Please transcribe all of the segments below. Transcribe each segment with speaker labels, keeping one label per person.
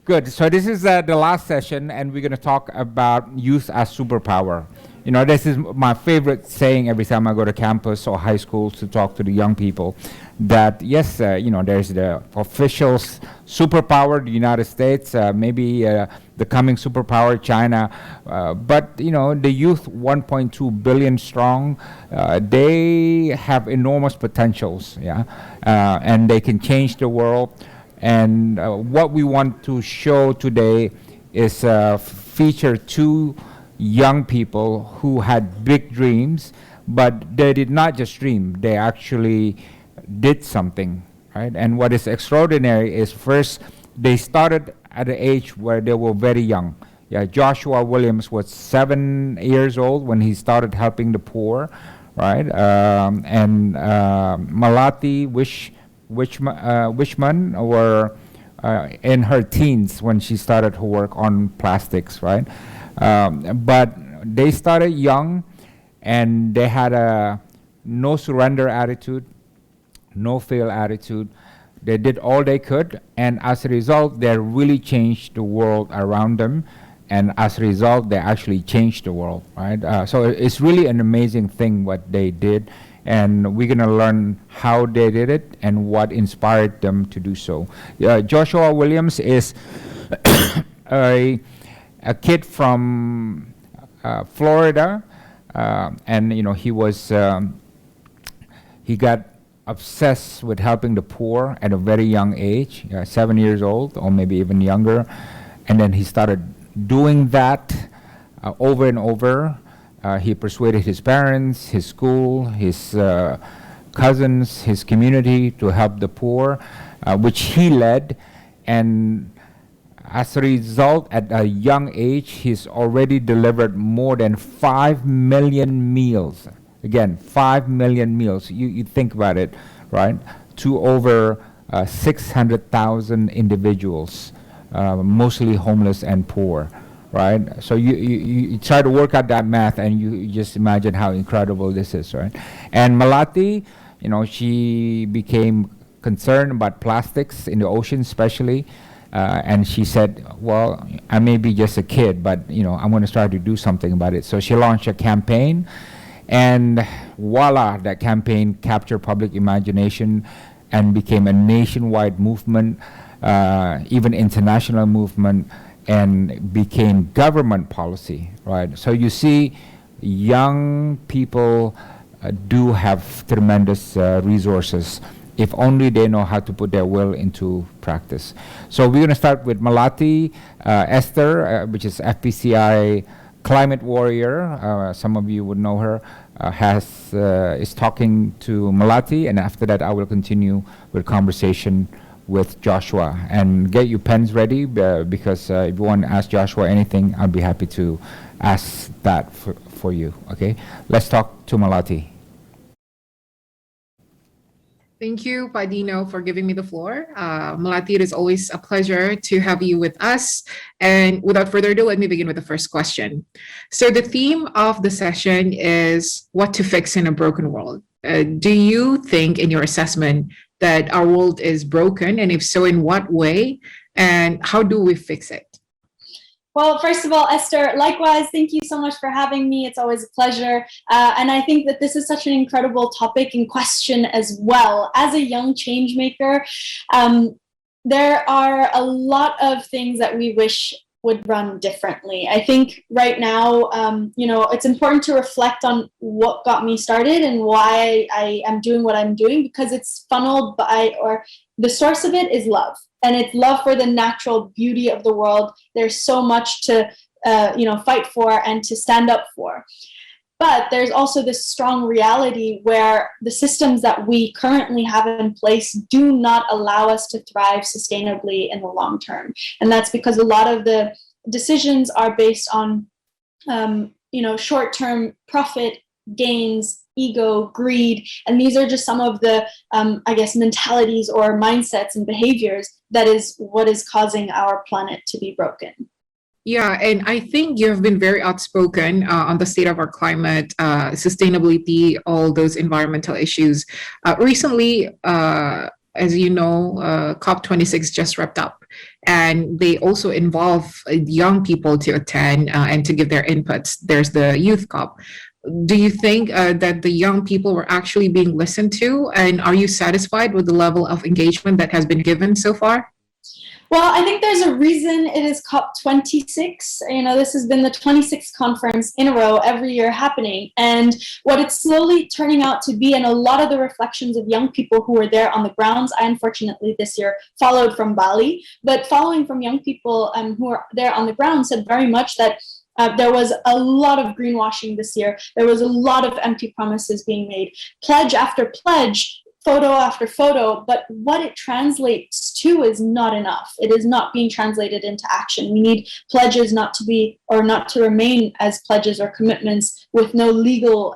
Speaker 1: Good. So this is the last session, and we're going to talk about youth as superpower. You know, this is my favorite saying every time I go to campus or high schools to talk to the young people. That yes, there's the official superpower, the United States, maybe the coming superpower, China, but the youth, 1.2 billion strong, they have enormous potentials, yeah, and they can change the world. And what we want to show today is feature two young people who had big dreams, but they did not just dream, they actually did something, right? And what is extraordinary is, first, they started at an age where they were very young. Yeah, Joshua Williams was 7 years old when he started helping the poor, right? And Melati Wijsen were in her teens when she started her work on plastics, right? But they started young, and they had a no surrender attitude, no fail attitude. They did all they could, and as a result, they really changed the world around them. And as a result, they actually changed the world, right? So it's really an amazing thing what they did, and we're gonna learn how they did it and what inspired them to do so. Joshua Williams is a kid from Florida, and he got obsessed with helping the poor at a very young age, 7 years old or maybe even younger, and then he started doing that over and over. He persuaded his parents, his school, his cousins, his community to help the poor, which he led. And as a result, at a young age, he's already delivered more than 5 million meals. Again, 5 million meals. You think about it, right? To over 600,000 individuals, mostly homeless and poor, right? So you try to work out that math, and you just imagine how incredible this is, right? And Melati, she became concerned about plastics in the ocean, especially. And she said, well, I may be just a kid, but I'm going to start to do something about it. So she launched a campaign, and voila, that campaign captured public imagination and became a nationwide movement, even international movement, and became government policy, right? So you see, young people do have tremendous resources if only they know how to put their will into practice. So we're going to start with Melati. Esther, which is FPCI climate warrior, some of you would know her, is talking to Melati, and after that I will continue with conversation with Joshua. And get your pens ready, because if you want to ask Joshua anything, I'll be happy to ask that for you. Okay, let's talk to Melati.
Speaker 2: Thank you, Dino, for giving me the floor. Melati, it is always a pleasure to have you with us. And without further ado, let me begin with the first question. So the theme of the session is what to fix in a broken world. Do you think, in your assessment, that our world is broken? And if so, in what way? And how do we fix it?
Speaker 3: Well, first of all, Esther, likewise, thank you so much for having me. It's always a pleasure. And I think that this is such an incredible topic and question as well. As a young change maker, there are a lot of things that we wish would run differently. I think right now, it's important to reflect on what got me started and why I am doing what I'm doing, because it's funneled by, or the source of it is love. And it's love for the natural beauty of the world. There's so much to, fight for and to stand up for. But there's also this strong reality where the systems that we currently have in place do not allow us to thrive sustainably in the long term. And that's because a lot of the decisions are based on, short-term profit gains, ego, greed, and these are just some of the, mentalities or mindsets and behaviors that is what is causing our planet to be broken.
Speaker 2: Yeah, and I think you've been very outspoken on the state of our climate, sustainability, all those environmental issues. Recently, As you know, COP26 just wrapped up, and they also involve young people to attend and to give their inputs. There's the Youth COP. Do you think that the young people were actually being listened to? And are you satisfied with the level of engagement that has been given so far?
Speaker 3: Well, I think there's a reason it is COP26. This has been the 26th conference in a row every year happening. And what it's slowly turning out to be, and a lot of the reflections of young people who were there on the grounds, I unfortunately this year followed from Bali, but following from young people who are there on the ground said very much that there was a lot of greenwashing this year. There was a lot of empty promises being made, pledge after pledge, photo after photo, but what it translates to is not enough. It is not being translated into action. We need pledges not to remain as pledges or commitments with no legal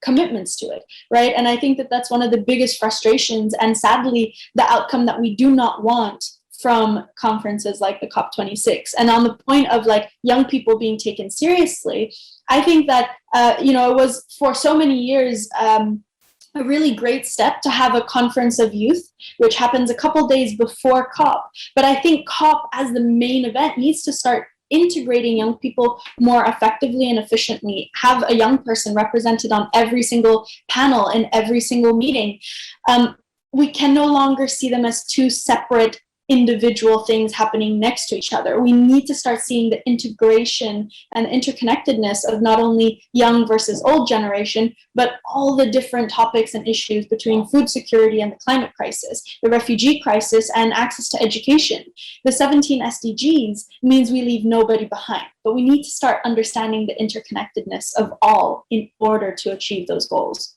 Speaker 3: commitments to it, right? And I think that that's one of the biggest frustrations, and sadly, the outcome that we do not want from conferences like the COP26. And on the point of young people being taken seriously, I think that, it was for so many years, a really great step to have a conference of youth, which happens a couple days before COP. But I think COP as the main event needs to start integrating young people more effectively and efficiently, have a young person represented on every single panel in every single meeting. We can no longer see them as two separate individual things happening next to each other. We need to start seeing the integration and interconnectedness of not only young versus old generation, but all the different topics and issues between food security and the climate crisis, the refugee crisis, and access to education. The 17 SDGs means we leave nobody behind, but we need to start understanding the interconnectedness of all in order to achieve those goals.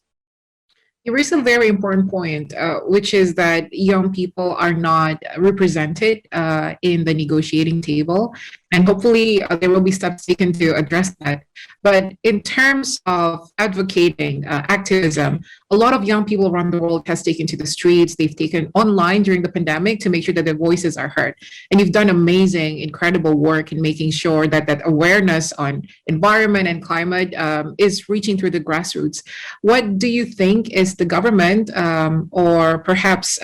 Speaker 2: You raised a very important point, which is that young people are not represented in the negotiating table. And hopefully there will be steps taken to address that. But in terms of advocating activism, a lot of young people around the world has taken to the streets. They've taken online during the pandemic to make sure that their voices are heard. And you've done amazing, incredible work in making sure that that awareness on environment and climate is reaching through the grassroots. What do you think is the government or perhaps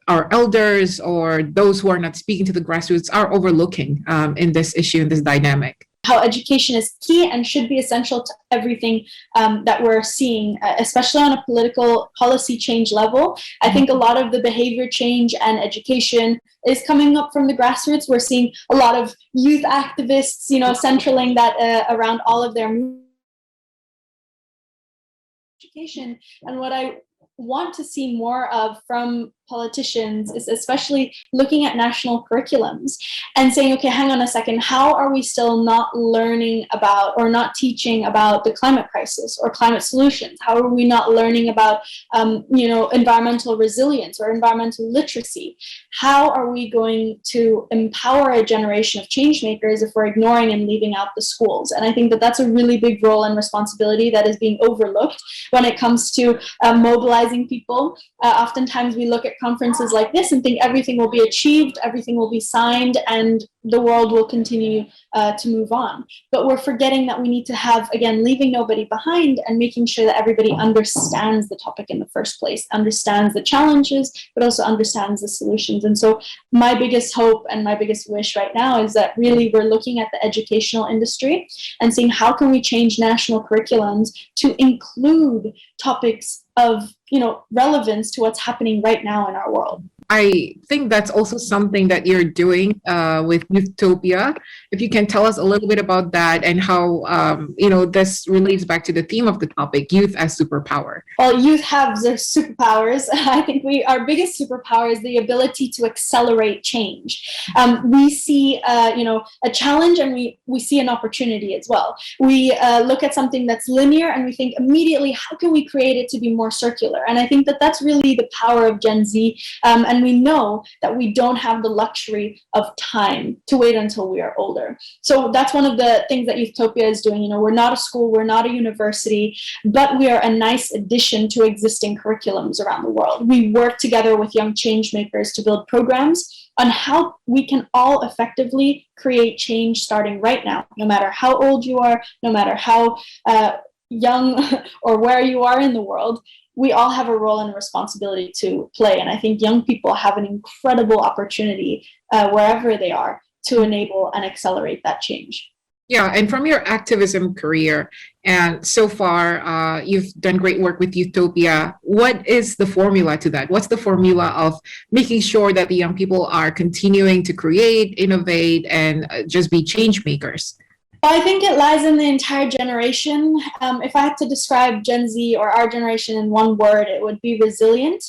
Speaker 2: our elders or those who are not speaking to the grassroots are overlooking in this issue, in this dynamic?
Speaker 3: How education is key and should be essential to everything that we're seeing, especially on a political policy change level. I think a lot of the behavior change and education is coming up from the grassroots. We're seeing a lot of youth activists, centraling that around all of their education. And what I want to see more of from politicians is especially looking at national curriculums and saying, okay, hang on a second, how are we still not learning about or not teaching about the climate crisis or climate solutions? How are we not learning about, environmental resilience or environmental literacy? How are we going to empower a generation of change makers if we're ignoring and leaving out the schools? And I think that that's a really big role and responsibility that is being overlooked when it comes to mobilizing people. Oftentimes we look at conferences like this and think everything will be achieved, everything will be signed, and the world will continue to move on. But we're forgetting that we need to have, again, leaving nobody behind and making sure that everybody understands the topic in the first place, understands the challenges, but also understands the solutions. And so my biggest hope and my biggest wish right now is that really we're looking at the educational industry and seeing how can we change national curriculums to include topics of relevance to what's happening right now in our world.
Speaker 2: I think that's also something that you're doing with Youthtopia. If you can tell us a little bit about that and how this relates back to the theme of the topic, youth as superpower.
Speaker 3: Well, youth have their superpowers. I think our biggest superpower is the ability to accelerate change. We see a challenge and we see an opportunity as well. We look at something that's linear and we think immediately, how can we create it to be more circular? And I think that that's really the power of Gen Z. And we know that we don't have the luxury of time to wait until we are older. So that's one of the things that Youthtopia is doing. We're not a school, we're not a university, but we are a nice addition to existing curriculums around the world. We work together with young change makers to build programs on how we can all effectively create change starting right now, no matter how old you are, no matter how young or where you are in the world, we all have a role and a responsibility to play. And I think young people have an incredible opportunity wherever they are to enable and accelerate that change.
Speaker 2: Yeah, and from your activism career, and so far, you've done great work with Youthtopia. What is the formula to that? What's the formula of making sure that the young people are continuing to create, innovate, and just be change makers?
Speaker 3: Well, I think it lies in the entire generation. If I had to describe Gen Z or our generation in one word, it would be resilient.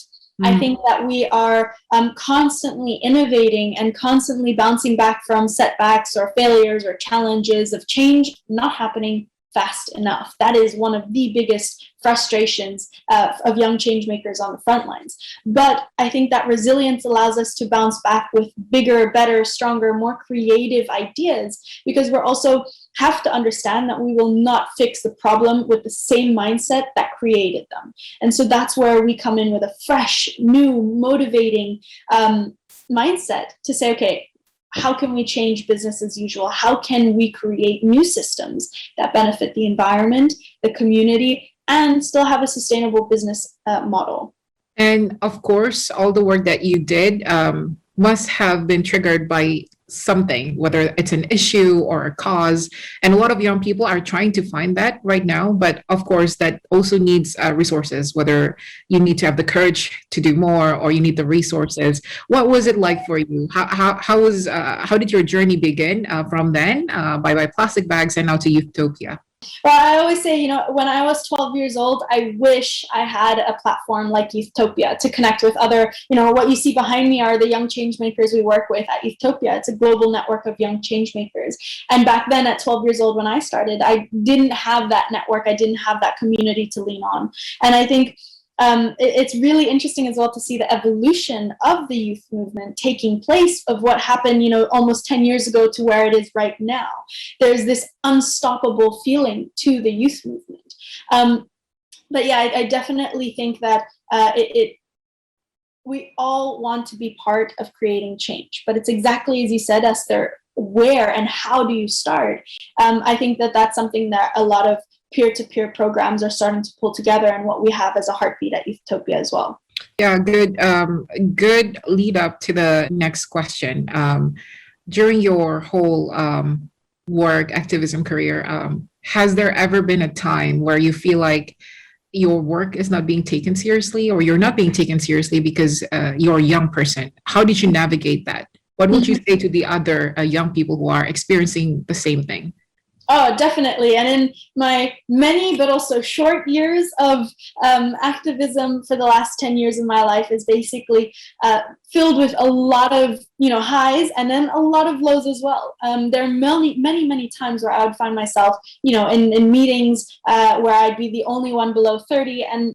Speaker 3: I think that we are constantly innovating and constantly bouncing back from setbacks or failures or challenges of change not happening fast enough. That is one of the biggest frustrations of young change makers on the front lines. But I think that resilience allows us to bounce back with bigger, better, stronger, more creative ideas, because we're also have to understand that we will not fix the problem with the same mindset that created them. And so that's where we come in with a fresh, new, motivating mindset to say, okay, how can we change business as usual? How can we create new systems that benefit the environment, the community, and still have a sustainable business model?
Speaker 2: And of course, all the work that you did must have been triggered by something, whether it's an issue or a cause. And a lot of young people are trying to find that right now. But of course, that also needs resources, whether you need to have the courage to do more or you need the resources. What was it like for you? How did your journey begin from then by plastic bags and now to Youthtopia?
Speaker 3: Well, I always say, when I was 12 years old, I wish I had a platform like Youthtopia to connect with other, what you see behind me are the young change makers we work with at Youthtopia. It's a global network of young change makers. And back then at 12 years old, when I started, I didn't have that network. I didn't have that community to lean on. And I think it's really interesting as well to see the evolution of the youth movement taking place of what happened, almost 10 years ago to where it is right now. There's this unstoppable feeling to the youth movement. But yeah, I definitely think that we all want to be part of creating change, but it's exactly as you said, Esther, where and how do you start? I think that that's something that a lot of peer-to-peer programs are starting to pull together, and what we have as a heartbeat at Youthtopia as well.
Speaker 2: Yeah, good lead up to the next question. During your whole work activism career, has there ever been a time where you feel like your work is not being taken seriously, or you're not being taken seriously because you're a young person? How did you navigate that? What would you say to the other young people who are experiencing the same thing?
Speaker 3: Oh, definitely. And in my many but also short years of activism for the last 10 years of my life is basically filled with a lot of highs and then a lot of lows as well. There are many times where I would find myself in meetings where I'd be the only one below 30 and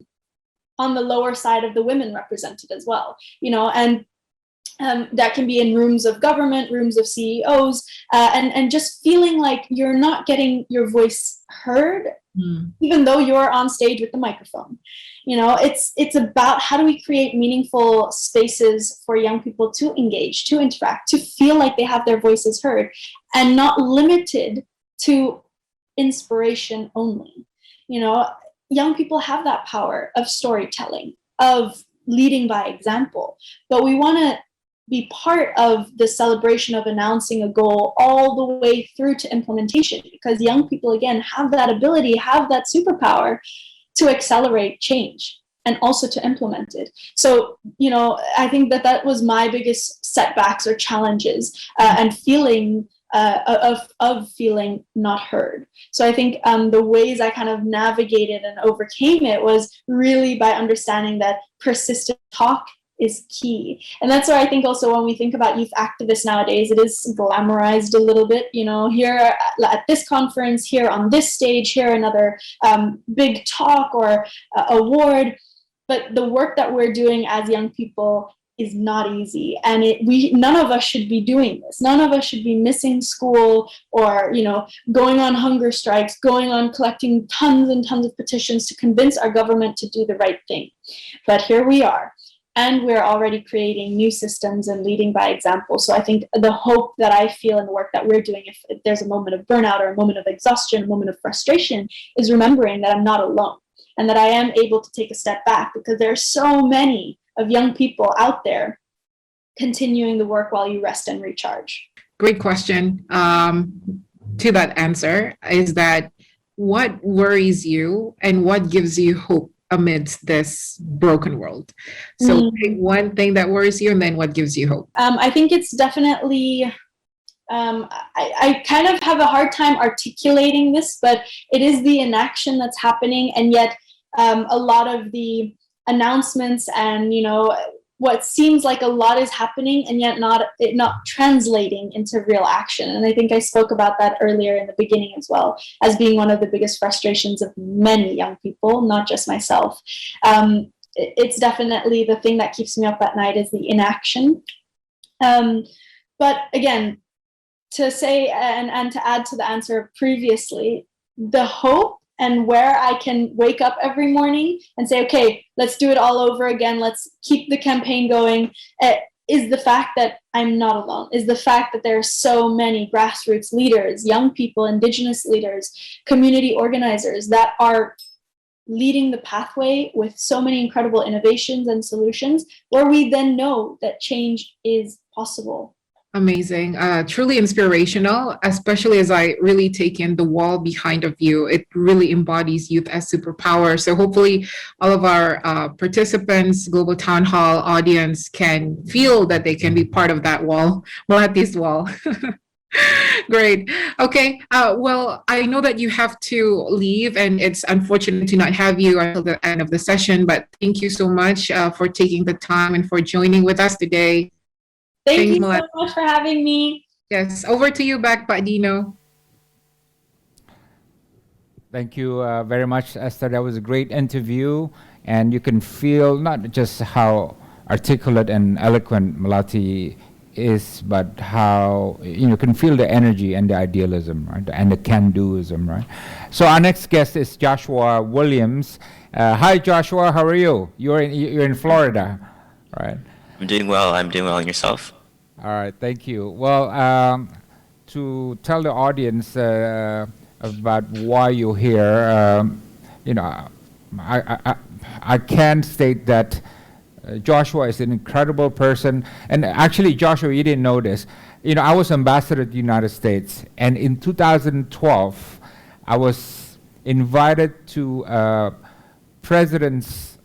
Speaker 3: on the lower side of the women represented as well. And that can be in rooms of government, rooms of CEOs, and just feeling like you're not getting your voice heard, even though you're on stage with the microphone. It's about how do we create meaningful spaces for young people to engage, to interact, to feel like they have their voices heard, and not limited to inspiration only. Young people have that power of storytelling, of leading by example, but we want to be part of the celebration of announcing a goal all the way through to implementation, because young people, again, have that ability, have that superpower to accelerate change and also to implement it. So, I think that was my biggest setbacks or challenges and feeling of feeling not heard. So I think the ways I kind of navigated and overcame it was really by understanding that persistent talk is key. And that's why I think also when we think about youth activists nowadays, it is glamorized a little bit, here at this conference, here on this stage, here another big talk or award. But the work that we're doing as young people is not easy. And none of us should be doing this. None of us should be missing school or, going on hunger strikes, going on collecting tons and tons of petitions to convince our government to do the right thing. But here we are. and we're already creating new systems and leading by example. So I think the hope that I feel in the work that we're doing, if there's a moment of burnout or a moment of exhaustion, a moment of frustration, is remembering that I'm not alone and that I am able to take a step back, because there are so many of young people out there continuing the work while you rest and recharge.
Speaker 2: Great question. To that answer is that what worries you and what gives you hope amidst this broken world? So pick one thing that worries you and then what gives you hope.
Speaker 3: I think it's definitely, I kind of have a hard time articulating this, but it is the inaction that's happening, and yet a lot of the announcements and, you know, what seems like a lot is happening and yet not translating into real action. And I think I spoke about that earlier in the beginning as well, as being one of the biggest frustrations of many young people, not just myself. It's definitely the thing that keeps me up at night, is the inaction. But again, to say and to add to the answer previously, the hope and where I can wake up every morning and say, okay, let's do it all over again, let's keep the campaign going, is the fact that I'm not alone, is the fact that there are so many grassroots leaders, young people, indigenous leaders, community organizers that are leading the pathway with so many incredible innovations and solutions, where we then know that change is possible.
Speaker 2: Amazing. Truly inspirational, especially as I really take in the wall behind of you. It really embodies youth as superpower. So hopefully all of our participants, Global Town Hall audience can feel that they can be part of that wall, Melati's wall. Great. Okay. Well, I know that you have to leave and it's unfortunate to not have you until the end of the session, but thank you so much for taking the time and for joining with us today.
Speaker 3: Thank you so much for having me.
Speaker 2: Yes, over to you back, Dino.
Speaker 1: Thank you very much, Esther. That was a great interview, and you can feel not just how articulate and eloquent Melati is, but how you can feel the energy and the idealism, right, and the can-doism, right? So our next guest is Joshua Williams. Hi, Joshua. How are you? You're in Florida, right?
Speaker 4: I'm doing well. I'm doing well. And yourself?
Speaker 1: All right, thank you. Well, to tell the audience about why you're here, I can state that Joshua is an incredible person. And actually, Joshua, you didn't know this. I was ambassador to the United States, and in 2012, I was invited to President's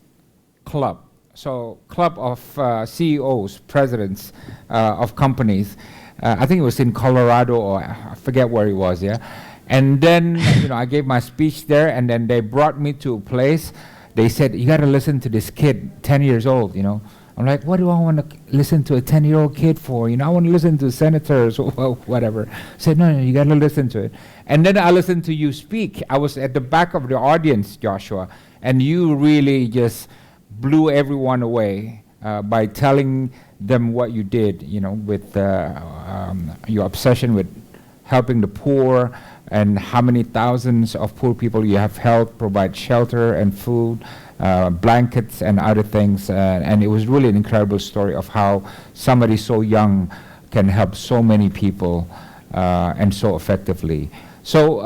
Speaker 1: Club. So club of CEOs, presidents of companies. I think it was in Colorado, or I forget where it was, yeah. And then, I gave my speech there, and then they brought me to a place. They said, you got to listen to this kid, 10 years old, I'm like, what do I want to listen to a 10-year-old kid for? I want to listen to senators or whatever. I said, no, you got to listen to it. And then I listened to you speak. I was at the back of the audience, Joshua, and you really just blew everyone away by telling them what you did, with your obsession with helping the poor, and how many thousands of poor people you have helped provide shelter and food, blankets and other things. And it was really an incredible story of how somebody so young can help so many people and so effectively. So,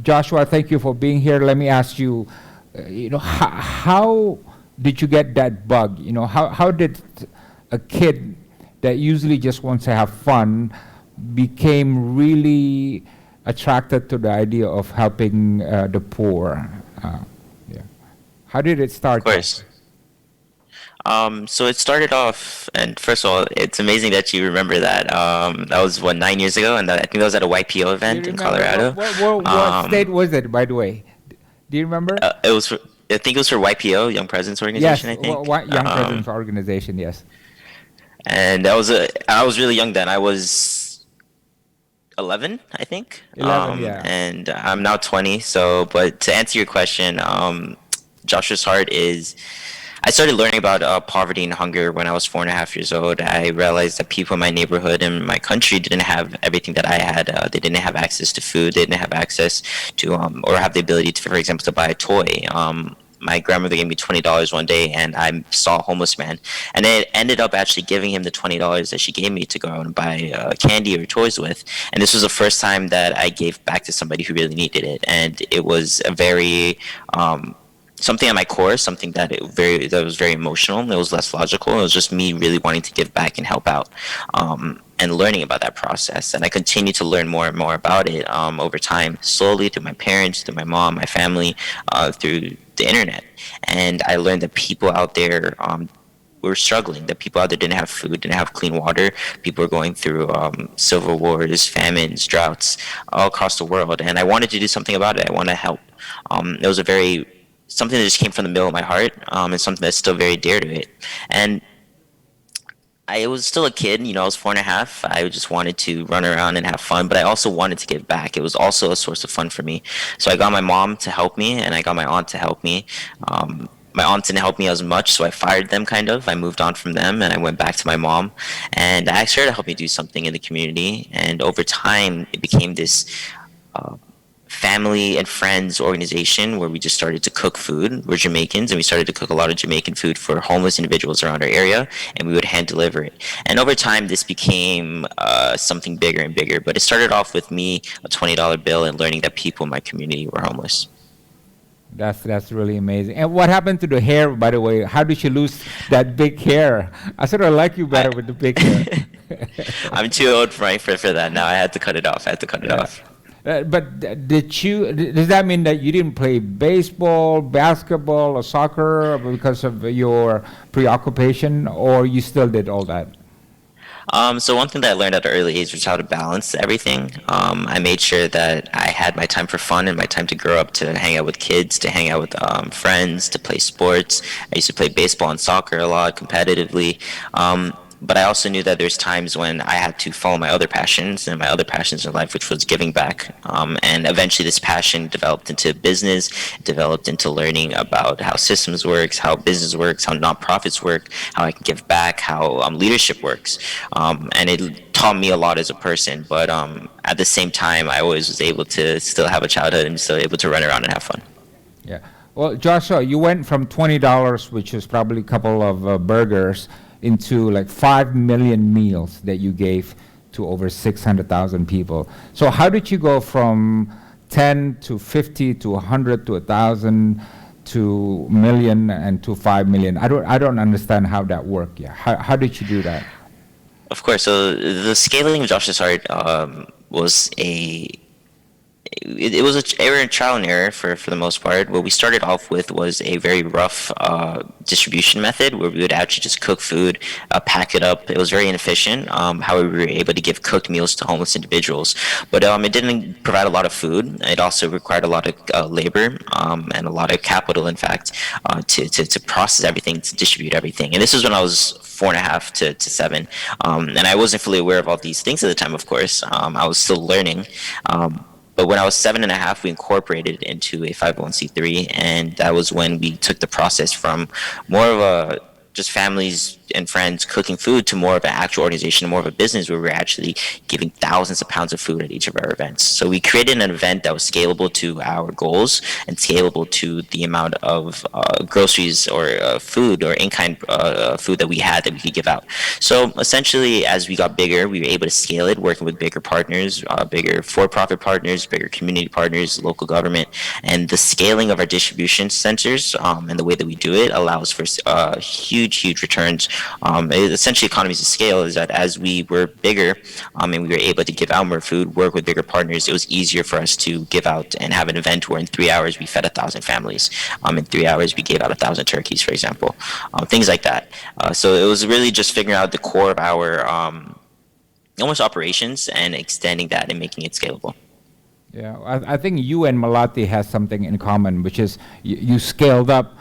Speaker 1: Joshua, thank you for being here. Let me ask you, how did you get that bug? How did a kid that usually just wants to have fun became really attracted to the idea of helping the poor? How did it start?
Speaker 4: Of course. So it started off, and first of all, it's amazing that you remember that. That was 9 years ago, and I think that was at a YPO event in Colorado.
Speaker 1: What state was it, by the way? Do you remember?
Speaker 4: It was I think it was for YPO, Young Presidents Organization.
Speaker 1: Yes,
Speaker 4: I think.
Speaker 1: Young Presidents Organization. Yes.
Speaker 4: And I was really young then. I was 11, I think.
Speaker 1: 11, yeah.
Speaker 4: And I'm now 20. So, but to answer your question, Joshua's Heart is, I started learning about poverty and hunger when I was 4.5 years old. I realized that people in my neighborhood and my country didn't have everything that I had. They didn't have access to food. They didn't have access to, or have the ability to, for example, to buy a toy. my grandmother gave me $20 one day, and I saw a homeless man, and I ended up actually giving him the $20 that she gave me to go out and buy candy or toys with. And this was the first time that I gave back to somebody who really needed it, and it was a very something at my core, something that was very emotional. It was less logical. It was just me really wanting to give back and help out, and learning about that process. And I continue to learn more and more about it over time, slowly through my parents, through my mom, my family, through the internet. And I learned that people out there were struggling, that people out there didn't have food, didn't have clean water. People were going through civil wars, famines, droughts all across the world. And I wanted to do something about it. I wanted to help. It was something that just came from the middle of my heart, and something that's still very dear to it. And I was still a kid, I was 4.5. I just wanted to run around and have fun, but I also wanted to give back. It was also a source of fun for me. So I got my mom to help me, and I got my aunt to help me. My aunt didn't help me as much, so I fired them kind of. I moved on from them, and I went back to my mom. And I asked her to help me do something in the community. And over time, it became this family and friends organization where we just started to cook food. We're Jamaicans, and we started to cook a lot of Jamaican food for homeless individuals around our area, and we would hand deliver it. And over time, this became something bigger and bigger. But it started off with me, a $20 bill, and learning that people in my community were homeless.
Speaker 1: That's really amazing. And what happened to the hair, by the way? How did you lose that big hair? I sort of like you better with the big hair.
Speaker 4: I'm too old for that now. I had to cut it off.
Speaker 1: But does that mean that you didn't play baseball, basketball, or soccer because of your preoccupation, or you still did all that?
Speaker 4: So one thing that I learned at an early age was how to balance everything. I made sure that I had my time for fun and my time to grow up, to hang out with kids, to hang out with friends, to play sports. I used to play baseball and soccer a lot competitively. But I also knew that there's times when I had to follow my other passions in life, which was giving back. And eventually this passion developed into business, developed into learning about how systems works, how business works, how nonprofits work, how I can give back, how leadership works. And it taught me a lot as a person. But at the same time, I always was able to still have a childhood and still able to run around and have fun.
Speaker 1: Yeah. Well, Joshua, you went from $20, which is probably a couple of burgers, into like 5 million meals that you gave to over 600,000 people. So how did you go from 10 to 50 to 100 to 1,000 to million and to 5 million? I don't understand how that worked. Yeah, how did you do that?
Speaker 4: Of course. So the scaling of Josh's Heart was it was a trial and error for the most part. What we started off with was a very rough distribution method where we would actually just cook food, pack it up. It was very inefficient. However, we were able to give cooked meals to homeless individuals. But it didn't provide a lot of food. It also required a lot of labor and a lot of capital, in fact, to process everything, to distribute everything. And this was when I was 4.5 to 7. And I wasn't fully aware of all these things at the time, of course. I was still learning. But when I was 7.5, we incorporated it into a 501c3, and that was when we took the process from more of a just families and friends cooking food to more of an actual organization, more of a business where we're actually giving thousands of pounds of food at each of our events. So we created an event that was scalable to our goals and scalable to the amount of groceries or food or in-kind food that we had that we could give out. So essentially, as we got bigger, we were able to scale it, working with bigger partners, bigger for-profit partners, bigger community partners, local government, and the scaling of our distribution centers and the way that we do it allows for huge returns. Essentially, economies of scale is that as we were bigger and we were able to give out more food, work with bigger partners, it was easier for us to give out and have an event where in 3 hours we fed 1,000 families. In 3 hours we gave out 1,000 turkeys, for example, things like that. So it was really just figuring out the core of our almost operations and extending that and making it scalable.
Speaker 1: Yeah, I think you and Melati has something in common, which is you scaled up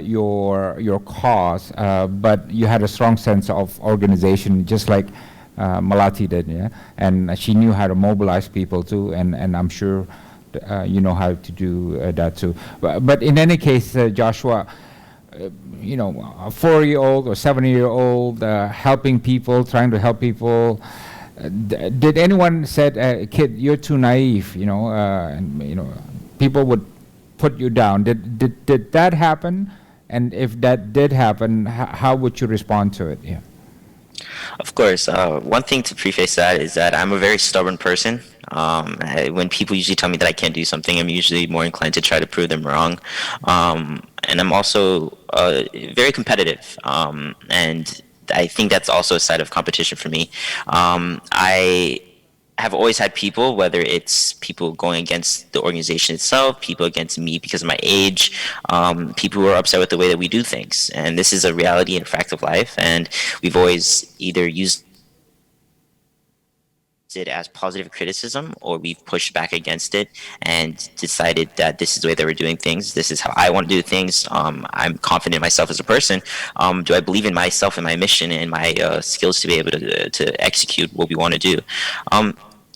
Speaker 1: your cause, but you had a strong sense of organization, just like Melati did, yeah. And she knew how to mobilize people too, and I'm sure you know how to do that too. But in any case, Joshua, you know, a 4-year-old or 7-year-old helping people, trying to help people. Did anyone said, "Kid, you're too naive"? And people would put you down. Did that happen? And if that did happen, how would you respond to it? Yeah.
Speaker 4: Of course. One thing to preface that is that I'm a very stubborn person. When people usually tell me that I can't do something, I'm usually more inclined to try to prove them wrong. And I'm also very competitive. And I think that's also a side of competition for me. I have always had people, whether it's people going against the organization itself, people against me because of my age, people who are upset with the way that we do things. And this is a reality and fact of life. And we've always either used it as positive criticism, or we've pushed back against it and decided that this is the way that we're doing things. This is how I want to do things. I'm confident in myself as a person. Do I believe in myself and my mission and my skills to be able to execute what we want to do?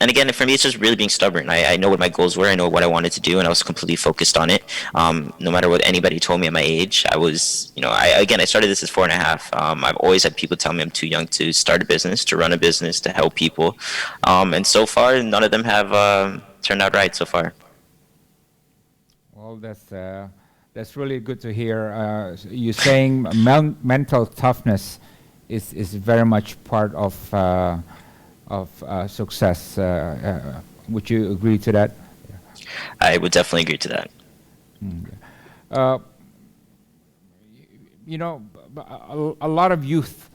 Speaker 4: And again, for me, it's just really being stubborn. I know what my goals were. I know what I wanted to do, and I was completely focused on it. No matter what anybody told me at my age, I was, I started this at 4.5. I've always had people tell me I'm too young to start a business, to run a business, to help people. And so far, none of them have turned out right so far.
Speaker 1: Well, that's really good to hear. You're saying mental toughness is very much part of success. Would you agree to that?
Speaker 4: I would definitely agree to that.
Speaker 1: A lot of youth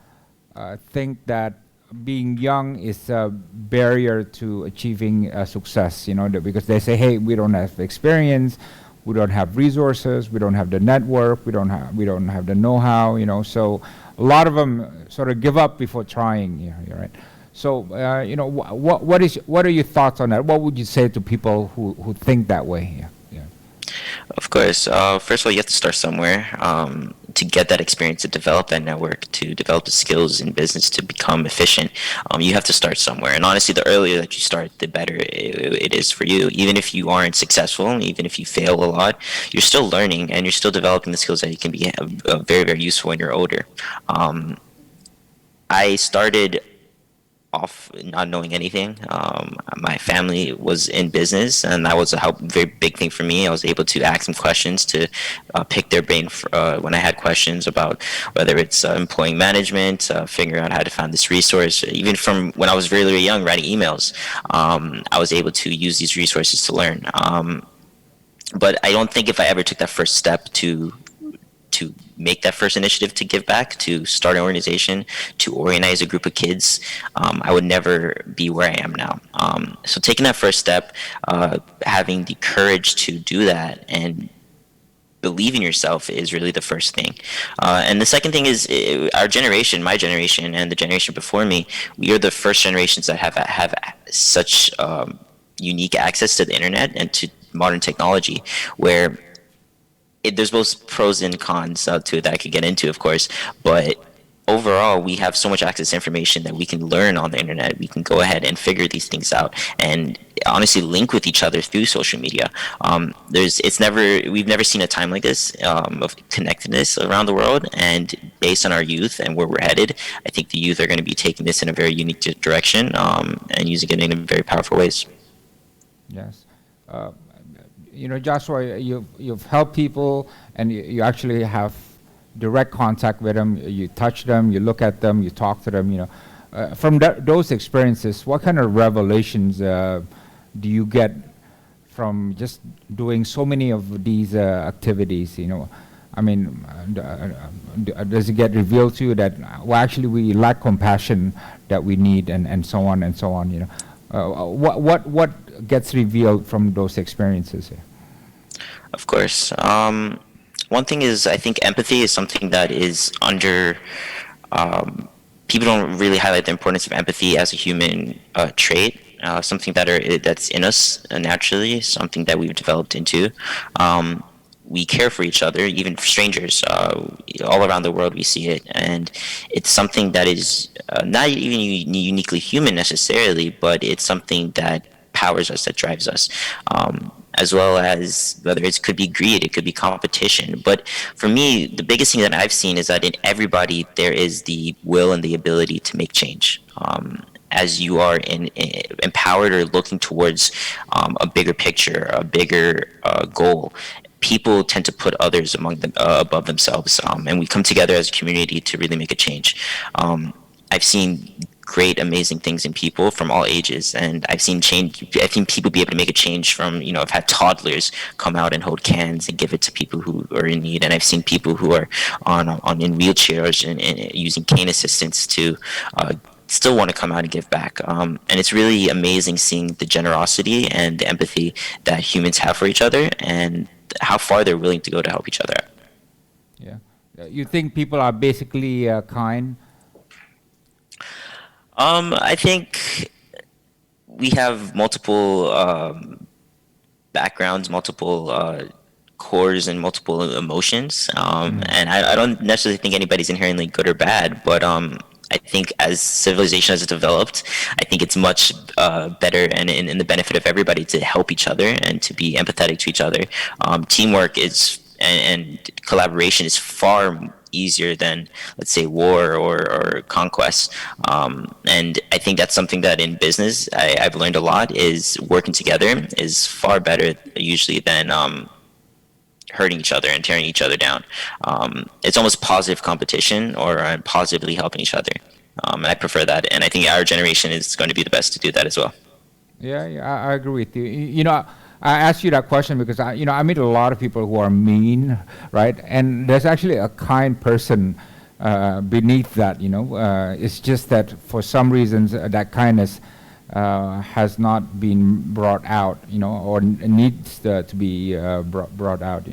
Speaker 1: think that being young is a barrier to achieving success, because they say, hey, we don't have experience, we don't have resources, we don't have the network, we don't have the know-how, so a lot of them sort of give up before trying, right? So, what are your thoughts on that? What would you say to people who think that way? Yeah.
Speaker 4: Of course. First of all, you have to start somewhere to get that experience, to develop that network, to develop the skills in business, to become efficient. You have to start somewhere. And honestly, the earlier that you start, the better it is for you. Even if you aren't successful, even if you fail a lot, you're still learning and you're still developing the skills that you can be very, very useful when you're older. I started off not knowing anything. My family was in business, and that was a very big thing for me. I was able to ask them questions, to pick their brain when I had questions about whether it's employing management, figuring out how to find this resource. Even from when I was very, very young, writing emails, I was able to use these resources to learn. But I don't think if I ever took that first step to make that first initiative to give back, to start an organization, to organize a group of kids, I would never be where I am now. So taking that first step, having the courage to do that and believe in yourself is really the first thing. And the second thing is our generation, my generation and the generation before me, we are the first generations that have such unique access to the internet and to modern technology, where there's both pros and cons to it that I could get into, of course, but overall, we have so much access to information that we can learn on the internet. We can go ahead and figure these things out and honestly link with each other through social media. We've never seen a time like this of connectedness around the world, and based on our youth and where we're headed, I think the youth are going to be taking this in a very unique direction and using it in very powerful ways.
Speaker 1: Yes. Joshua, you've helped people, and you actually have direct contact with them. You touch them, you look at them, you talk to them. From those experiences, what kind of revelations do you get from just doing so many of these activities? Does it get revealed to you that actually we lack compassion that we need, and so on and so on? What gets revealed from those experiences?
Speaker 4: Of course. One thing is, I think empathy is something that is under, people don't really highlight the importance of empathy as a human trait, something that's in us naturally, something that we've developed into. We care for each other, even for strangers. All around the world we see it, and it's something that is not even uniquely human necessarily, but it's something that powers us, that drives us, as well as whether it could be greed, it could be competition. But for me, the biggest thing that I've seen is that in everybody there is the will and the ability to make change. As you are empowered or looking towards a bigger picture, a bigger goal, people tend to put others among them above themselves, and we come together as a community to really make a change. I've seen great, amazing things in people from all ages, and I've seen people be able to make a change from, I've had toddlers come out and hold cans and give it to people who are in need, and I've seen people who are in wheelchairs and using cane assistance to still want to come out and give back. And it's really amazing seeing the generosity and the empathy that humans have for each other and how far they're willing to go to help each other out.
Speaker 1: Yeah. You think people are basically kind?
Speaker 4: I think we have multiple backgrounds, multiple cores, and multiple emotions. And I don't necessarily think anybody's inherently good or bad, but I think as civilization has developed, I think it's much better and in the benefit of everybody to help each other and to be empathetic to each other. Teamwork is and collaboration is far easier than, let's say, war or conquest. And I think that's something that in business I've learned a lot, is working together is far better usually than hurting each other and tearing each other down. It's almost positive competition or positively helping each other. And I prefer that. And I think our generation is going to be the best to do that as well.
Speaker 1: Yeah, I agree with you. I asked you that question because I meet a lot of people who are mean, right? And there's actually a kind person beneath that. It's just that for some reasons that kindness has not been brought out, or needs to be brought out,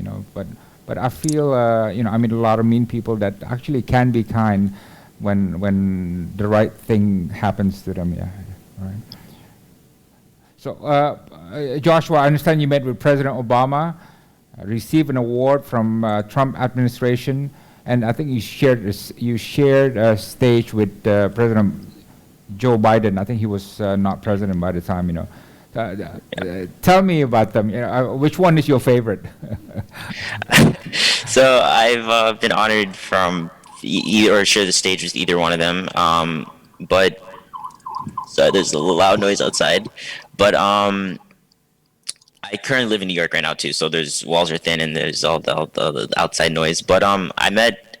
Speaker 1: But I feel, I meet a lot of mean people that actually can be kind when the right thing happens to them. Yeah, right. So, Joshua, I understand you met with President Obama, received an award from Trump administration, and I think you shared a stage with President Joe Biden. I think he was not president by the time. Tell me about them. Which one is your favorite?
Speaker 4: So I've been honored from or share the stage with either one of them. But so there's a loud noise outside. But I currently live in New York right now too, so there's walls are thin and there's all the outside noise. But I met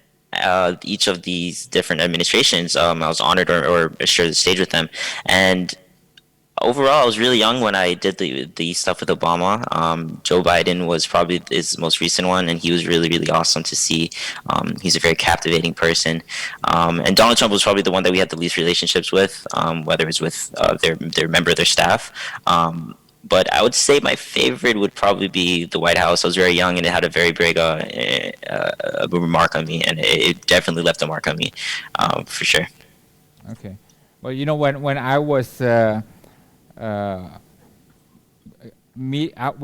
Speaker 4: each of these different administrations. I was honored or shared the stage with them, and overall I was really young when I did the stuff with Obama. Joe Biden was probably his most recent one, and he was really, really awesome to see. He's a very captivating person. And Donald Trump was probably the one that we had the least relationships with, whether it's with their member of their staff. But I would say my favorite would probably be the White House. I was very young, and it had a very big remark on me, and it definitely left a mark on me, for sure.
Speaker 1: Okay. Well, when I was when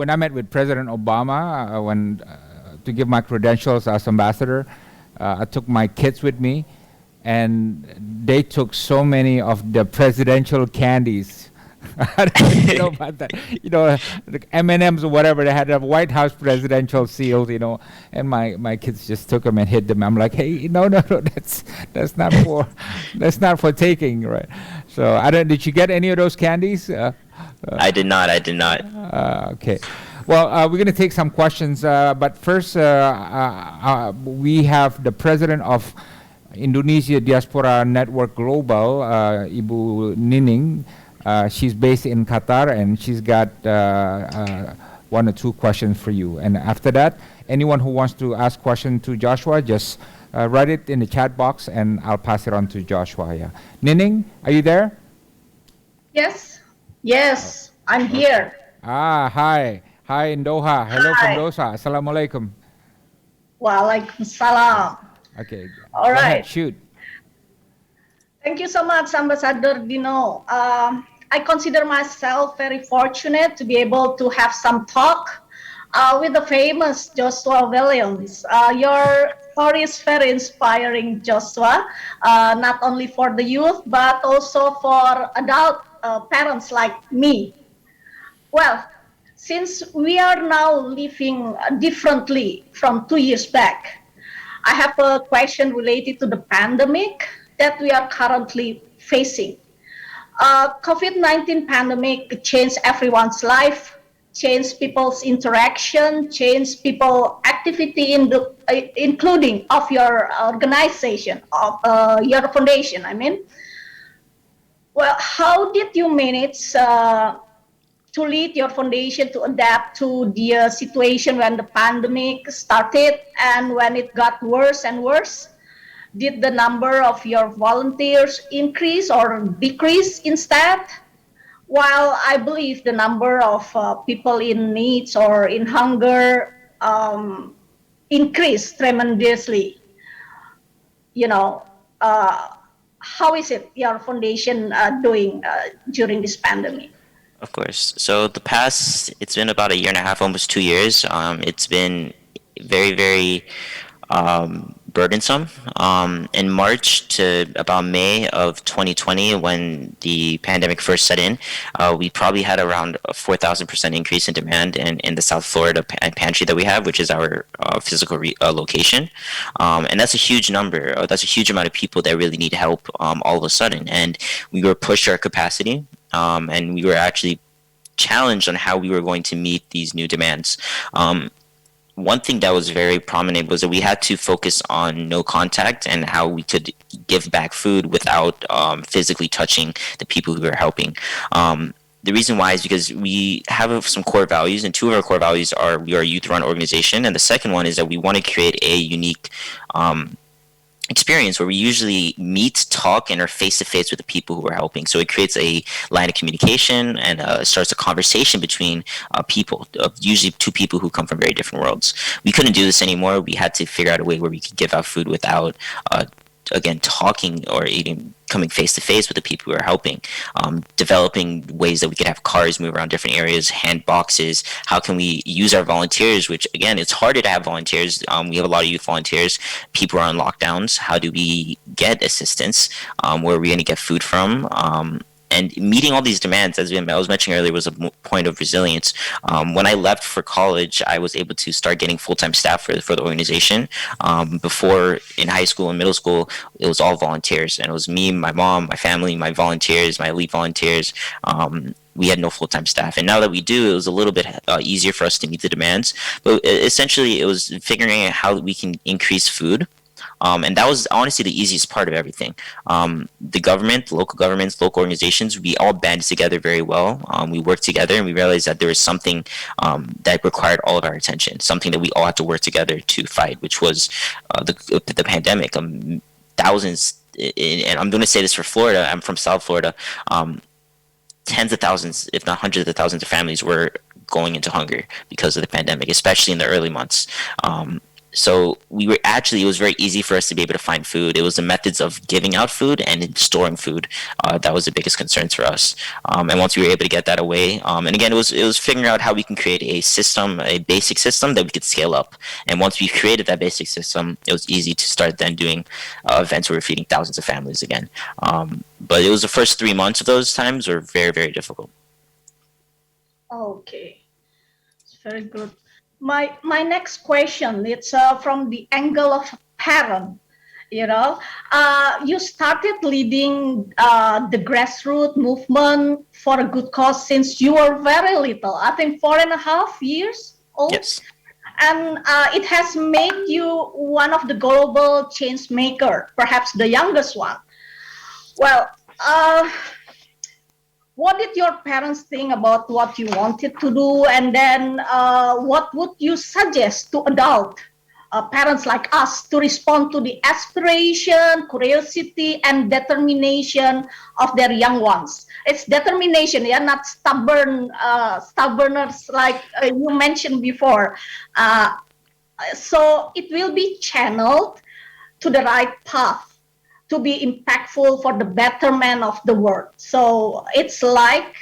Speaker 1: I met with President Obama, to give my credentials as ambassador, I took my kids with me, and they took so many of the presidential candies. I don't know about that. The M&Ms or whatever, they had a White House presidential seal, and my kids just took them and hid them. I'm like, hey, no, that's not for taking, right? So did you get any of those candies?
Speaker 4: I did not.
Speaker 1: Okay. Well, we're going to take some questions, but first we have the president of Indonesia Diaspora Network Global, Ibu Nining. She's based in Qatar, and she's got one or two questions for you. And after that, anyone who wants to ask questions to Joshua, just write it in the chat box, and I'll pass it on to Joshua. Yeah. Nining, are you there?
Speaker 5: Yes, I'm here.
Speaker 1: Hi in Doha. Hello from Doha. Assalamualaikum.
Speaker 5: Waalaikumsalam.
Speaker 1: Okay.
Speaker 5: All
Speaker 1: Go
Speaker 5: right.
Speaker 1: ahead, shoot.
Speaker 5: Thank you so much, Ambassador Dino. I consider myself very fortunate to be able to have some talk with the famous Joshua Williams. Your story is very inspiring, Joshua, not only for the youth, but also for adult parents like me. Well, since we are now living differently from 2 years back, I have a question related to the pandemic that we are currently facing. COVID-19 pandemic changed everyone's life change people's interaction, change people activity in the including of your organization, of your foundation. I mean, well, how did you manage to lead your foundation to adapt to the situation when the pandemic started and when it got worse and worse? Did the number of your volunteers increase or decrease instead? While I believe the number of people in needs or in hunger increased tremendously, you know, how is it your foundation doing during this pandemic?
Speaker 4: Of course. So it's been about a year and a half, almost 2 years. It's been very, very burdensome. In March to about May of 2020, when the pandemic first set in, we probably had around a 4,000% increase in demand in the South Florida pantry that we have, which is our physical location. And that's a huge number. That's a huge amount of people that really need help all of a sudden. And we were pushed our capacity, and we were actually challenged on how we were going to meet these new demands. One thing that was very prominent was that we had to focus on no contact and how we could give back food without physically touching the people who were helping. The reason why is because we have some core values, and two of our core values are we are a youth-run organization, and the second one is that we want to create a unique experience where we usually meet, talk, and are face-to-face with the people who are helping. So it creates a line of communication and starts a conversation between people, usually two people who come from very different worlds. We couldn't do this anymore. We had to figure out a way where we could give out food without again, talking or even coming face to face with the people who are helping, developing ways that we could have cars move around different areas, hand boxes. How can we use our volunteers, which again, it's harder to have volunteers. We have a lot of youth volunteers. People are on lockdowns. How do we get assistance? Where are we going to get food from? And meeting all these demands, as I was mentioning earlier, was a point of resilience. When I left for college, I was able to start getting full-time staff for the organization. Before, in high school and middle school, it was all volunteers. And it was me, my mom, my family, my volunteers, my elite volunteers. We had no full-time staff. And now that we do, it was a little bit easier for us to meet the demands. But essentially, it was figuring out how we can increase food. And that was honestly the easiest part of everything. The government, local governments, local organizations, we all banded together very well. We worked together, and we realized that there was something that required all of our attention, something that we all had to work together to fight, which was the pandemic. Thousands, and I'm going to say this for Florida, I'm from South Florida, tens of thousands, if not hundreds of thousands of families were going into hunger because of the pandemic, especially in the early months. So it was very easy for us to be able to find food. It was the methods of giving out food and storing food that was the biggest concerns for us. And once we were able to get that away, and again, it was figuring out how we can create a system, a basic system that we could scale up. And once we created that basic system, it was easy to start then doing events where we're feeding thousands of families again. But it was the first 3 months of those times were very, very difficult.
Speaker 5: Okay, it's very good. My next question, it's from the angle of parent. You started leading the grassroots movement for a good cause since you were very little. I think 4.5 years old.
Speaker 4: Yes.
Speaker 5: And it has made you one of the global change maker, perhaps the youngest one. Well, what did your parents think about what you wanted to do? And then what would you suggest to adult parents like us to respond to the aspiration, curiosity, and determination of their young ones? It's determination, yeah, not stubbornness like you mentioned before. So it will be channeled to the right path, to be impactful for the betterment of the world. So it's like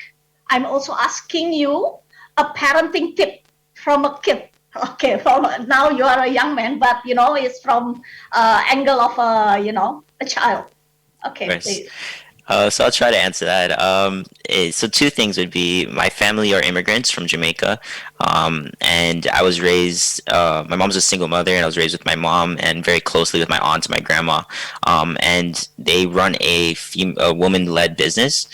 Speaker 5: I'm also asking you a parenting tip from a kid. Okay, now you are a young man, but it's from angle of a child. Okay,
Speaker 4: Nice.
Speaker 5: please.
Speaker 4: So I'll try to answer that. So two things would be my family are immigrants from Jamaica, and I was raised. My mom's a single mother, and I was raised with my mom and very closely with my aunt and my grandma. And they run a woman-led business.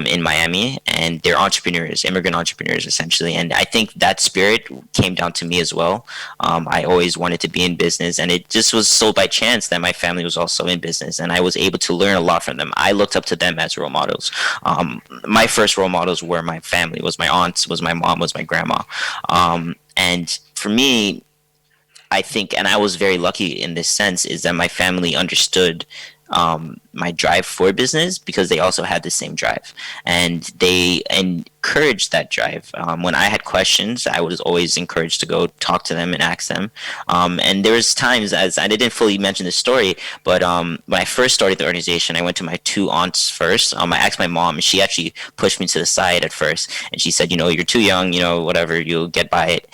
Speaker 4: in Miami, and they're entrepreneurs, immigrant entrepreneurs, essentially. And I think that spirit came down to me as well. I always wanted to be in business, and it just was so by chance that my family was also in business, and I was able to learn a lot from them. I looked up to them as role models. My first role models were my family, was my aunts, was my mom, was my grandma. And for me, I think, and I was very lucky in this sense, is that my family understood my drive for business, because they also had the same drive, and they encouraged that drive. When I had questions, I was always encouraged to go talk to them and ask them. And there was times, as I didn't fully mention the story, but when I first started the organization, I went to my two aunts first. I asked my mom, and she actually pushed me to the side at first, and she said, you're too young, whatever, you'll get by it.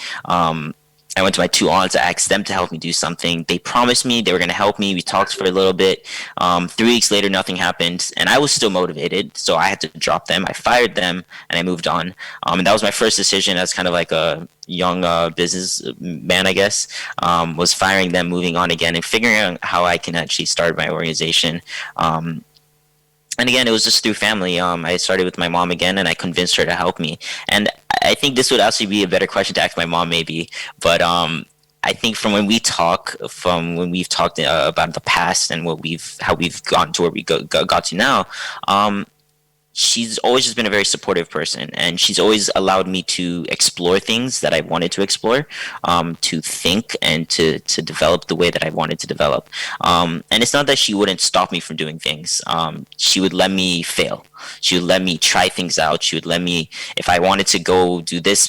Speaker 4: I went to my two aunts. I asked them to help me do something. They promised me they were going to help me. We talked for a little bit. 3 weeks later, nothing happened, and I was still motivated, so I had to drop them. I fired them, and I moved on. And that was my first decision as kind of like a young business man, I guess, was firing them, moving on again, and figuring out how I can actually start my organization. And again, it was just through family. I started with my mom again, and I convinced her to help me. And I think this would actually be a better question to ask my mom, maybe. But I think from when we've talked about the past and how we've gotten to where we got to now, she's always just been a very supportive person, and she's always allowed me to explore things that I wanted to explore, to think and to develop the way that I wanted to develop. And it's not that she wouldn't stop me from doing things. She would let me fail. She would let me try things out. She would let me, if I wanted to go do this,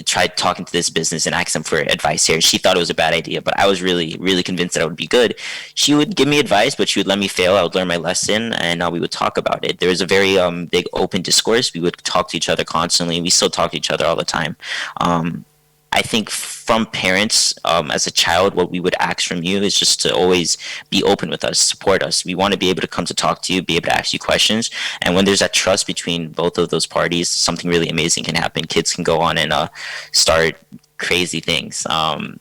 Speaker 4: try talking to this business and ask them for advice here. She thought it was a bad idea, but I was really, really convinced that it would be good. She would give me advice, but she would let me fail. I would learn my lesson, and we would talk about it. There was a very big open discourse. We would talk to each other constantly. We still talk to each other all the time. I think from parents, as a child, what we would ask from you is just to always be open with us, support us. We want to be able to come to talk to you, be able to ask you questions. And when there's that trust between both of those parties, something really amazing can happen. Kids can go on and start crazy things. And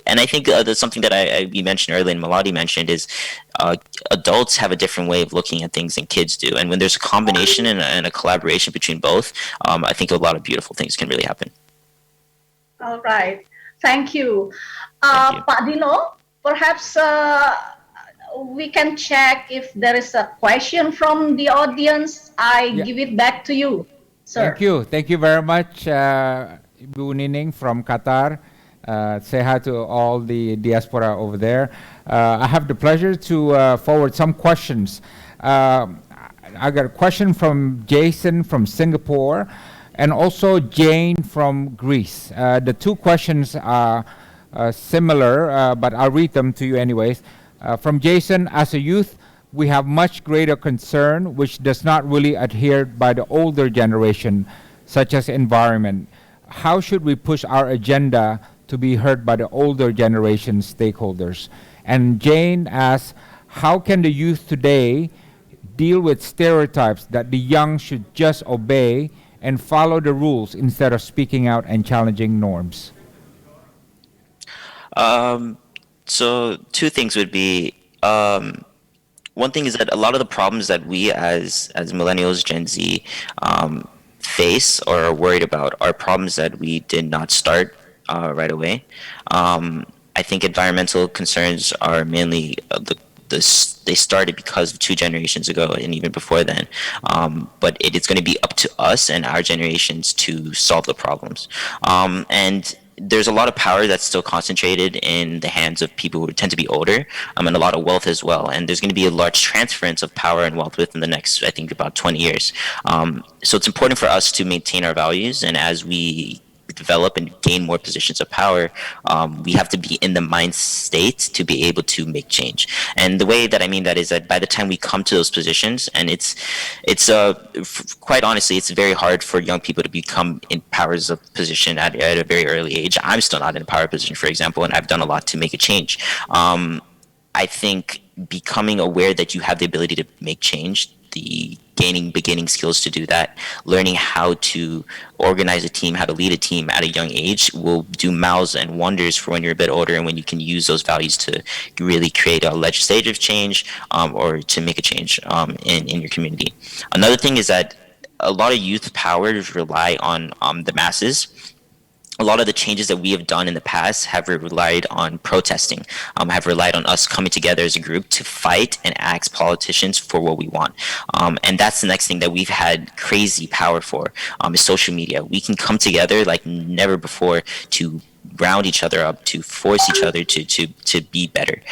Speaker 4: I think there's something that we mentioned earlier, and Melati mentioned, is adults have a different way of looking at things than kids do. And when there's a combination and a collaboration between both, I think a lot of beautiful things can really happen.
Speaker 5: All right. Thank you.
Speaker 4: Thank you.
Speaker 5: Pak Dino, perhaps we can check if there is a question from the audience. I give it back to you, sir.
Speaker 1: Thank you. Thank you very much, Bu Nining from Qatar. Say hi to all the diaspora over there. I have the pleasure to forward some questions. I got a question from Jason from Singapore, and also Jane from Greece. The two questions are similar, but I'll read them to you anyways. From Jason, as a youth, we have much greater concern which does not really adhere by the older generation, such as environment. How should we push our agenda to be heard by the older generation stakeholders? And Jane asks, how can the youth today deal with stereotypes that the young should just obey and follow the rules instead of speaking out and challenging norms?
Speaker 4: So two things would be, one thing is that a lot of the problems that we as millennials, Gen Z, face or are worried about are problems that we did not start right away. I think environmental concerns are mainly they started because of 2 generations ago and even before then. But it's going to be up to us and our generations to solve the problems. And there's a lot of power that's still concentrated in the hands of people who tend to be older, and a lot of wealth as well. And there's going to be a large transference of power and wealth within the next, I think, about 20 years. So it's important for us to maintain our values, and as we develop and gain more positions of power, we have to be in the mind state to be able to make change. And the way that I mean that is that by the time we come to those positions, and it's quite honestly, it's very hard for young people to become in powers of position at a very early age. I'm still not in a power position, for example, and I've done a lot to make a change. I think becoming aware that you have the ability to make change, the beginning skills to do that, learning how to organize a team, how to lead a team at a young age will do miles and wonders for when you're a bit older and when you can use those values to really create a legislative change or to make a change in your community. Another thing is that a lot of youth powers rely on the masses. A lot of the changes that we have done in the past have relied on protesting, have relied on us coming together as a group to fight and ask politicians for what we want. And that's the next thing that we've had crazy power for, is social media. We can come together like never before to round each other up, to force each other to be better,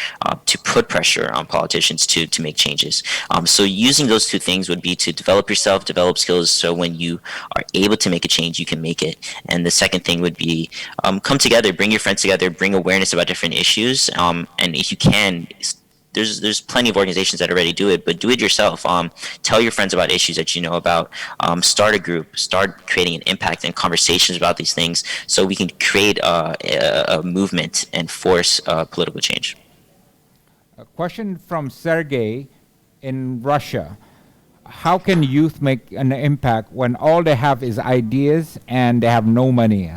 Speaker 4: to put pressure on politicians to make changes. So using those two things would be to develop yourself, develop skills, so when you are able to make a change, you can make it. And the second thing would be come together, bring your friends together, bring awareness about different issues, and if you can, there's plenty of organizations that already do it, but do it yourself. Tell your friends about issues that you know about. Start a group. Start creating an impact and conversations about these things, so we can create a movement and force political change.
Speaker 1: A question from Sergey in Russia. How can youth make an impact when all they have is ideas and they have no money?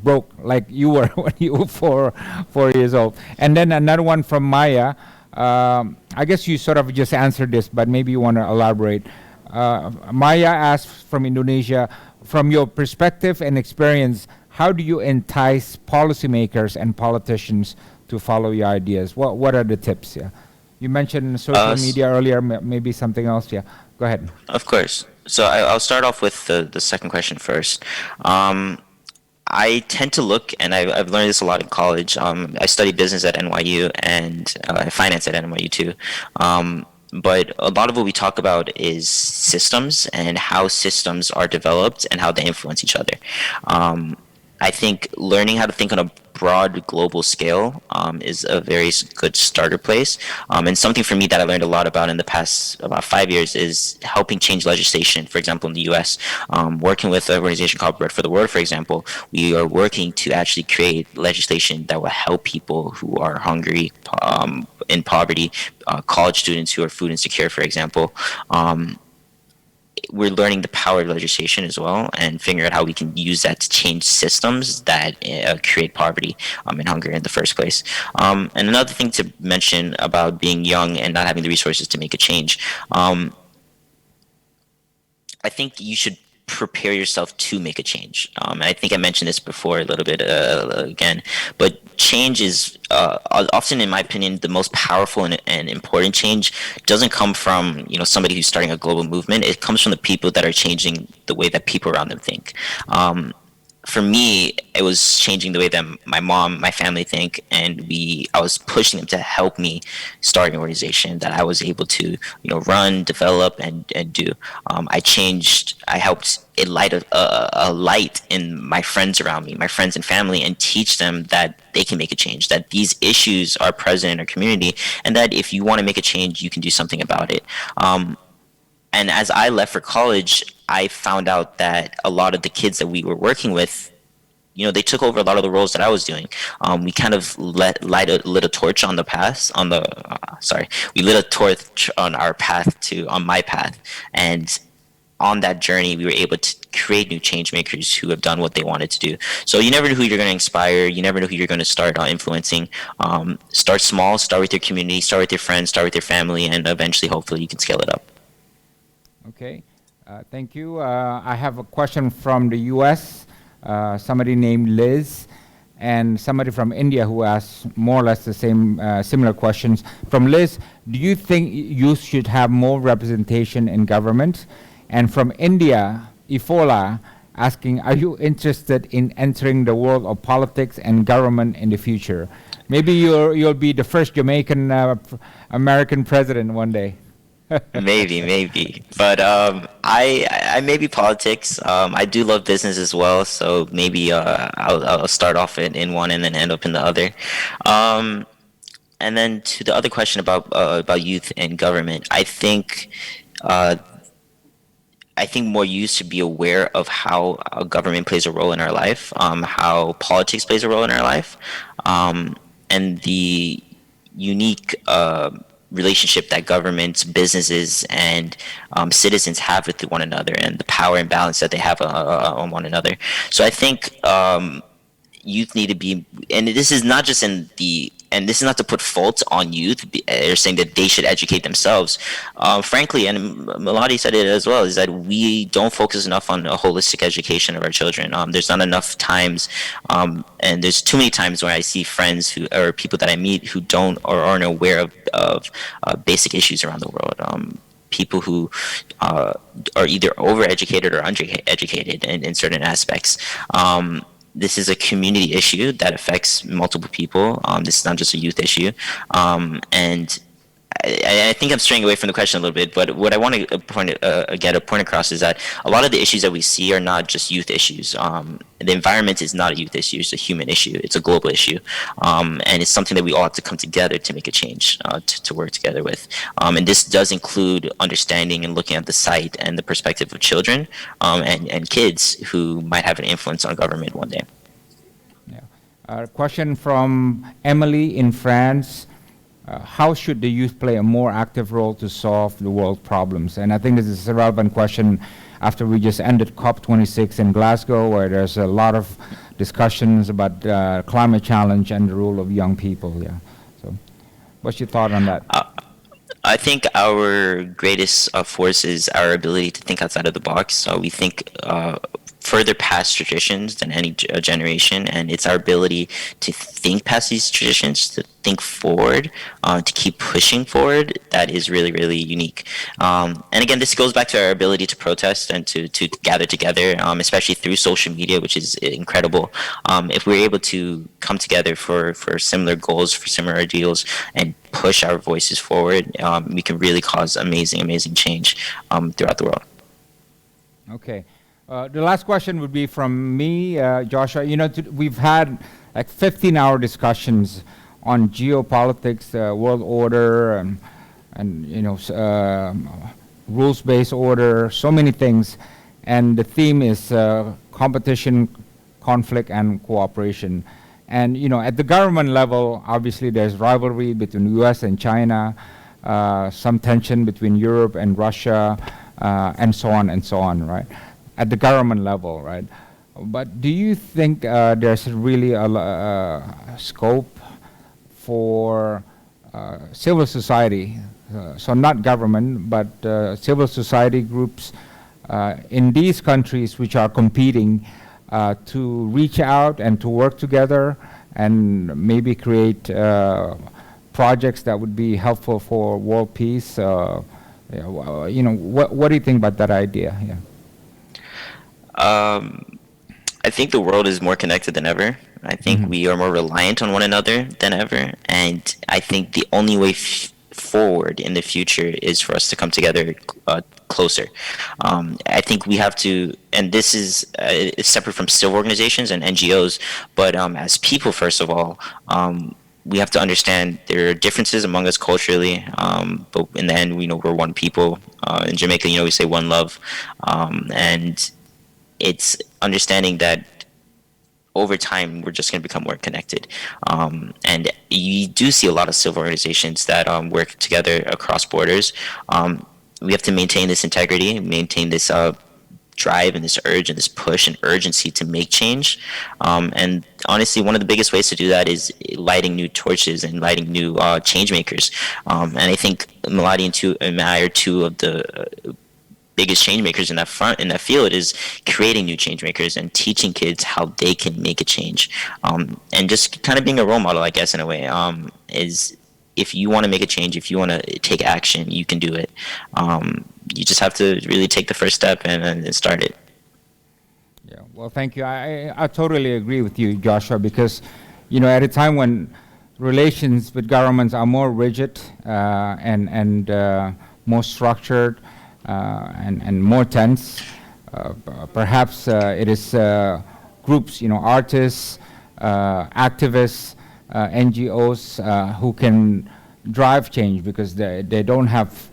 Speaker 1: Broke like you were when you were 4 years old. And then another one from Maya. I guess you sort of just answered this, but maybe you want to elaborate. Maya asks from Indonesia, from your perspective and experience, how do you entice policymakers and politicians to follow your ideas? What are the tips? Yeah, you mentioned social media earlier, maybe something else. Yeah, go ahead.
Speaker 4: Of course. So I'll start off with the second question first. I tend to look, and I've learned this a lot in college. I studied business at NYU and finance at NYU too. But a lot of what we talk about is systems and how systems are developed and how they influence each other. I think learning how to think on a broad global scale is a very good starter place. And something for me that I learned a lot about in the past about 5 years is helping change legislation. For example, in the US, working with an organization called Bread for the World, for example, we are working to actually create legislation that will help people who are hungry, in poverty, college students who are food insecure, for example. We're learning the power of legislation as well, and figuring out how we can use that to change systems that create poverty and hunger in the first place. And another thing to mention about being young and not having the resources to make a change, I think you should prepare yourself to make a change. And I think I mentioned this before a little bit again, but change is often, in my opinion, the most powerful and important change doesn't come from somebody who's starting a global movement. It comes from the people that are changing the way that people around them think. For me, it was changing the way that my mom, my family think, and I was pushing them to help me start an organization that I was able to, run, develop, and do. I helped light a light in my friends around me, my friends and family, and teach them that they can make a change, that these issues are present in our community, and that if you want to make a change, you can do something about it. And as I left for college, I found out that a lot of the kids that we were working with, they took over a lot of the roles that I was doing. We kind of lit a torch on the path, we lit a torch on our path on my path. And on that journey, we were able to create new change makers who have done what they wanted to do. So you never know who you're going to inspire. You never know who you're going to start influencing. Start small, start with your community, start with your friends, start with your family, and eventually, hopefully, you can scale it up.
Speaker 1: Okay, thank you. I have a question from the US, somebody named Liz, and somebody from India who asked more or less the same, similar questions. From Liz, do you think youth should have more representation in government? And from India, Ifola asking, are you interested in entering the world of politics and government in the future? Maybe you'll be the first Jamaican American president one day.
Speaker 4: maybe, but I maybe politics. I do love business as well, so maybe I'll start off in one and then end up in the other. And then to the other question about youth and government, I think more youth should be aware of how government plays a role in our life, how politics plays a role in our life, and the unique relationship that governments, businesses, and citizens have with one another, and the power and balance that they have on one another. So I think youth need to be, and this is not just in the and this is not to put fault on youth, they're saying that they should educate themselves. Frankly, and Melati said it as well, is that we don't focus enough on a holistic education of our children. There's not enough times, and there's too many times where I see friends who, or people that I meet who don't or aren't aware of basic issues around the world. People who are either overeducated or undereducated in certain aspects. This is a community issue that affects multiple people. This is not just a youth issue. And I think I'm straying away from the question a little bit, but what I want to get a point across is that a lot of the issues that we see are not just youth issues. The environment is not a youth issue, it's a human issue, it's a global issue. And it's something that we all have to come together to make a change, to work together with. And this does include understanding and looking at the site and the perspective of children and kids who might have an influence on government one day.
Speaker 1: Yeah. A question from Emily in France. How should the youth play a more active role to solve the world problems? And I think this is a relevant question after we just ended COP26 in Glasgow, where there's a lot of discussions about climate challenge and the role of young people. Yeah. So, what's your thought on that?
Speaker 4: I think our greatest force is our ability to think outside of the box. We think further past traditions than any generation, and it's our ability to think past these traditions, to think forward, to keep pushing forward, that is really, really unique. And again, this goes back to our ability to protest and to gather together, especially through social media, which is incredible. If we're able to come together for similar goals, for similar ideals, and push our voices forward, we can really cause amazing, amazing change throughout the world.
Speaker 1: Okay. The last question would be from me, Joshua. You know, we've had like 15-hour discussions on geopolitics, world order, and you know, rules-based order, so many things. And the theme is competition, conflict, and cooperation. And you know, at the government level, obviously there's rivalry between U.S. and China, some tension between Europe and Russia, and so on, right? At the government level, right? But do you think there's really a scope for civil society, so not government, but civil society groups in these countries which are competing to reach out and to work together and maybe create projects that would be helpful for world peace? You know, what do you think about that idea? Yeah.
Speaker 4: I think the world is more connected than ever. I think we are more reliant on one another than ever. And I think the only way forward in the future is for us to come together closer. I think we have to, and this is separate from civil organizations and NGOs, but as people, first of all, we have to understand there are differences among us culturally, but in the end, we know we're one people. In Jamaica, you know, we say one love. And it's understanding that over time we're just going to become more connected, and you do see a lot of civil organizations that work together across borders. We have to maintain this integrity, maintain this drive and this urge and this push and urgency to make change. And honestly, one of the biggest ways to do that is lighting new torches and lighting new change makers. And I think Melati and I are two of the biggest change makers in that field, is creating new change makers and teaching kids how they can make a change, and just kind of being a role model, I guess, in a way. Is if you want to make a change, if you want to take action, you can do it. You just have to really take the first step and start it.
Speaker 1: Yeah, well, thank you. I totally agree with you, Joshua, because you know, at a time when relations with governments are more rigid and more structured, and more tense. Perhaps it is groups, you know, artists, activists, NGOs who can drive change because they don't have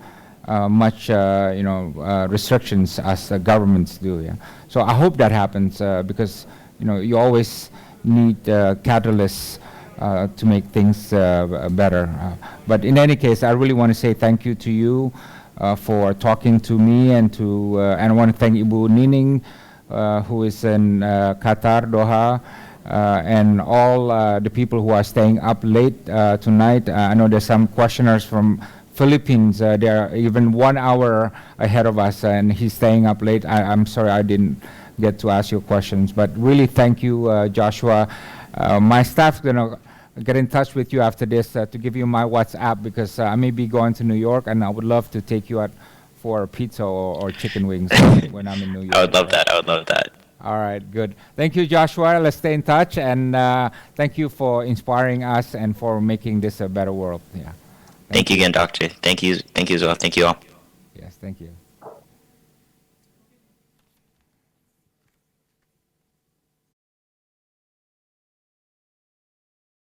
Speaker 1: much, you know, restrictions as governments do. Yeah. So I hope that happens because you know, you always need catalysts to make things better. But in any case, I really want to say thank you to you. For talking to me and I want to thank Ibu Nining, who is in Qatar, Doha, and all the people who are staying up late tonight. I know there's some questioners from Philippines. They are even 1 hour ahead of us, and he's staying up late. I'm sorry I didn't get to ask your questions, but really thank you, Joshua. My staff's gonna get in touch with you after this to give you my WhatsApp, because I may be going to New York, and I would love to take you out for pizza or chicken wings when I'm in New York.
Speaker 4: I would love that. I would love that.
Speaker 1: All right, good. Thank you, Joshua. Let's stay in touch, and thank you for inspiring us and for making this a better world. Yeah.
Speaker 4: Thank you again, Doctor. Thank you. Thank you as well. Thank you all.
Speaker 1: Yes, thank you.